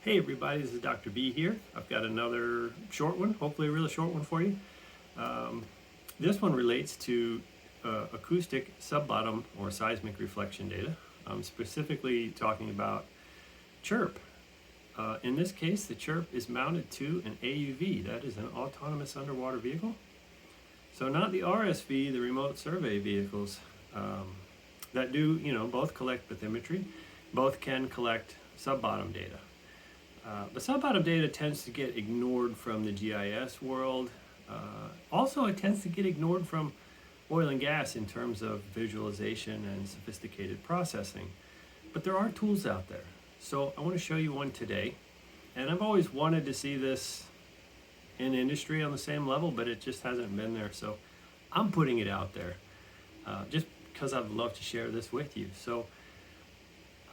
Hey everybody, this is Dr. B here. I've got another short one, hopefully a really short one for you. This one relates to acoustic sub-bottom or seismic reflection data. I'm specifically talking about chirp. In this case, the chirp is mounted to an AUV, that is an autonomous underwater vehicle. So not the RSV, the remote survey vehicles that do, both collect bathymetry, both can collect sub-bottom data. But sub-bottom data tends to get ignored from the GIS world. Also, it tends to get ignored from oil and gas in terms of visualization and sophisticated processing. But there are tools out there. So I want to show you one today. And I've always wanted to see this in industry on the same level, but it just hasn't been there. So I'm putting it out there just because I'd love to share this with you. So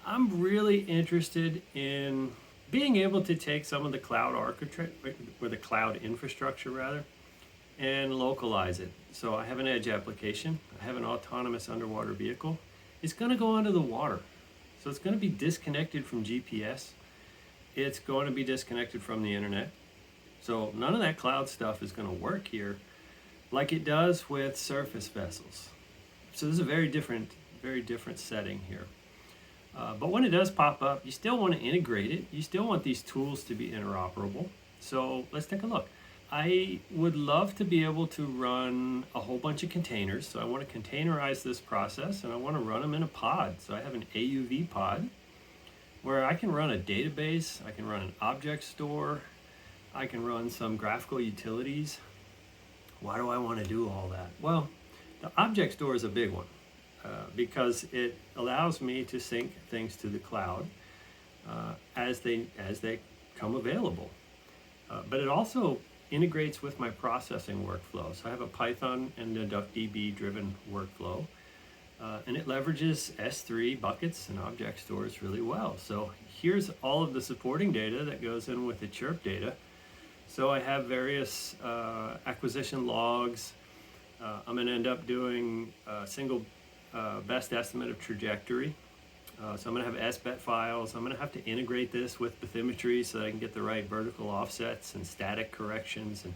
I'm really interested in being able to take some of the cloud architecture, or the cloud infrastructure rather, and localize it. So I have an edge application, I have an autonomous underwater vehicle. It's going to go under the water. So it's going to be disconnected from GPS. It's going to be disconnected from the internet. So none of that cloud stuff is going to work here like it does with surface vessels. So this is a very different setting here. But when it does pop up, you still want to integrate it. You still want these tools to be interoperable. So let's take a look. I would love to be able to run a whole bunch of containers. So I want to containerize this process and I want to run them in a pod. So I have an AUV pod where I can run a database, I can run an object store, I can run some graphical utilities. Why do I want to do all that? Well, the object store is a big one. Because it allows me to sync things to the cloud as they come available. But it also integrates with my processing workflow. So I have a Python and a DuckDB driven workflow, and it leverages S3 buckets and object stores really well. So here's all of the supporting data that goes in with the chirp data. So I have various acquisition logs. I'm going to end up doing a single best estimate of trajectory. So I'm going to have SBET files. I'm going to have to integrate this with bathymetry so that I can get the right vertical offsets and static corrections. And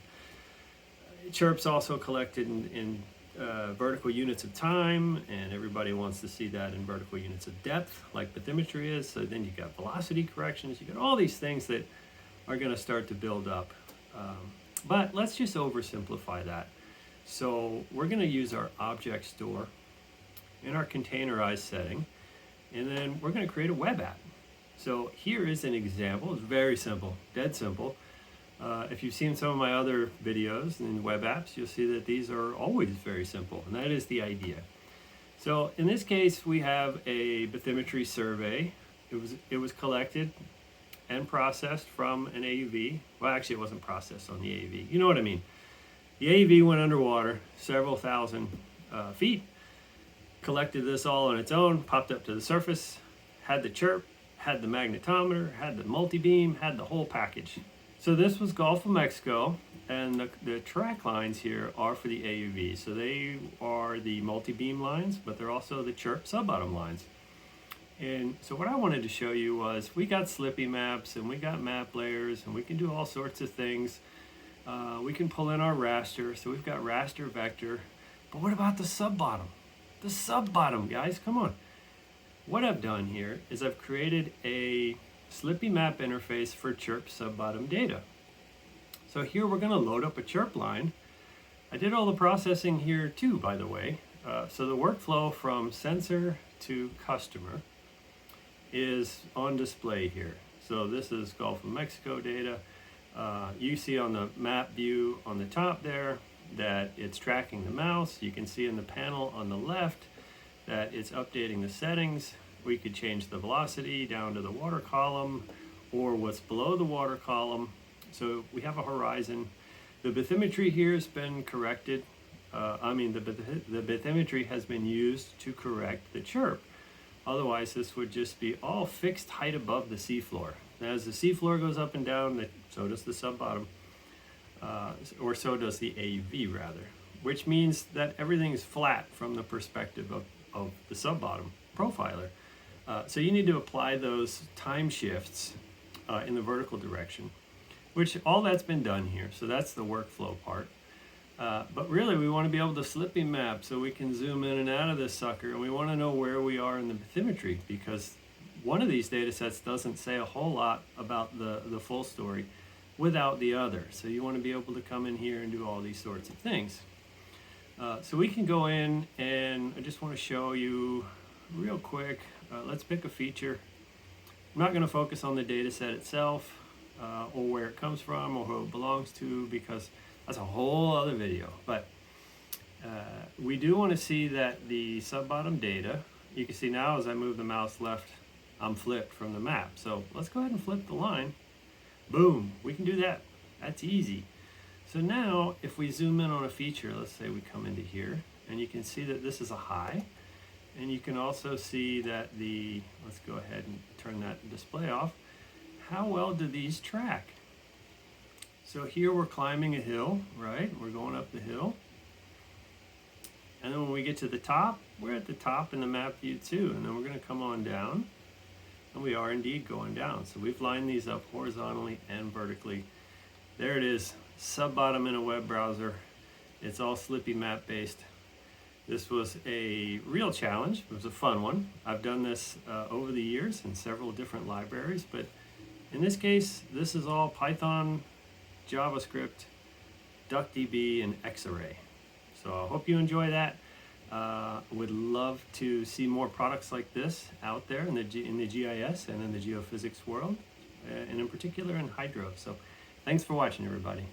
chirp's also collected in vertical units of time, and everybody wants to see that in vertical units of depth like bathymetry is. So then you got velocity corrections. You got all these things that are going to start to build up. But let's just oversimplify that. So we're going to use our object store in our containerized setting, and then we're going to create a web app. So here is an example. It's very simple, dead simple. If you've seen some of my other videos in web apps, you'll see that these are always very simple, and that is the idea. So in this case, we have a bathymetry survey. It was collected and processed from an AUV. Well, actually, it wasn't processed on the AUV. You know what I mean? The AUV went underwater several thousand feet, collected this all on its own, popped up to the surface, had the chirp, had the magnetometer, had the multi-beam, had the whole package. So this was Gulf of Mexico, and the track lines here are for the AUV. So they are the multi-beam lines, but they're also the chirp sub-bottom lines. And so what I wanted to show you was we got slippy maps and we got map layers and we can do all sorts of things. We can pull in our raster, so we've got raster vector. But what about the sub-bottom? The sub-bottom, guys, come on. What I've done here is I've created a slippy map interface for chirp sub-bottom data. So here we're going to load up a chirp line. I did all the processing here too, by the way. So the workflow from sensor to customer is on display here. So this is Gulf of Mexico data. You see on the map view on the top there that it's tracking the mouse. You can see in the panel on the left that it's updating the settings. We could change the velocity down to the water column or what's below the water column. So we have a horizon. The bathymetry here has been corrected. The bathymetry has been used to correct the chirp. Otherwise, this would just be all fixed height above the seafloor. As the seafloor goes up and down, so does the sub-bottom. Or so does the AUV rather, which means that everything is flat from the perspective of the sub-bottom profiler. So you need to apply those time shifts in the vertical direction, which all that's been done here. So that's the workflow part. But really we want to be able to slippy map so we can zoom in and out of this sucker, and we want to know where we are in the bathymetry, because one of these data sets doesn't say a whole lot about the full story without the other. So you want to be able to come in here and do all these sorts of things. So we can go in, and I just want to show you real quick. Let's pick a feature. I'm not going to focus on the data set itself or where it comes from or who it belongs to, because that's a whole other video. But we do want to see that the sub-bottom data, you can see now as I move the mouse left, I'm flipped from the map. So let's go ahead and flip the line. Boom, we can do that. That's easy. So now if we zoom in on a feature, let's say we come into here, and you can see that this is a high, and you can also see that let's go ahead and turn that display off. How well do these track? So here we're climbing a hill, right? We're going up the hill. And then when we get to the top, we're at the top in the map view too. And then we're going to come on down. And we are indeed going down. So we've lined these up horizontally and vertically. There it is, sub-bottom in a web browser. It's all slippy map based. This was a real challenge. It was a fun one. I've done this over the years in several different libraries, but in this case, this is all Python, JavaScript, DuckDB, and xarray. So I hope you enjoy that. Would love to see more products like this out there in the GIS and in the geophysics world, and in particular in hydro. So thanks for watching, everybody.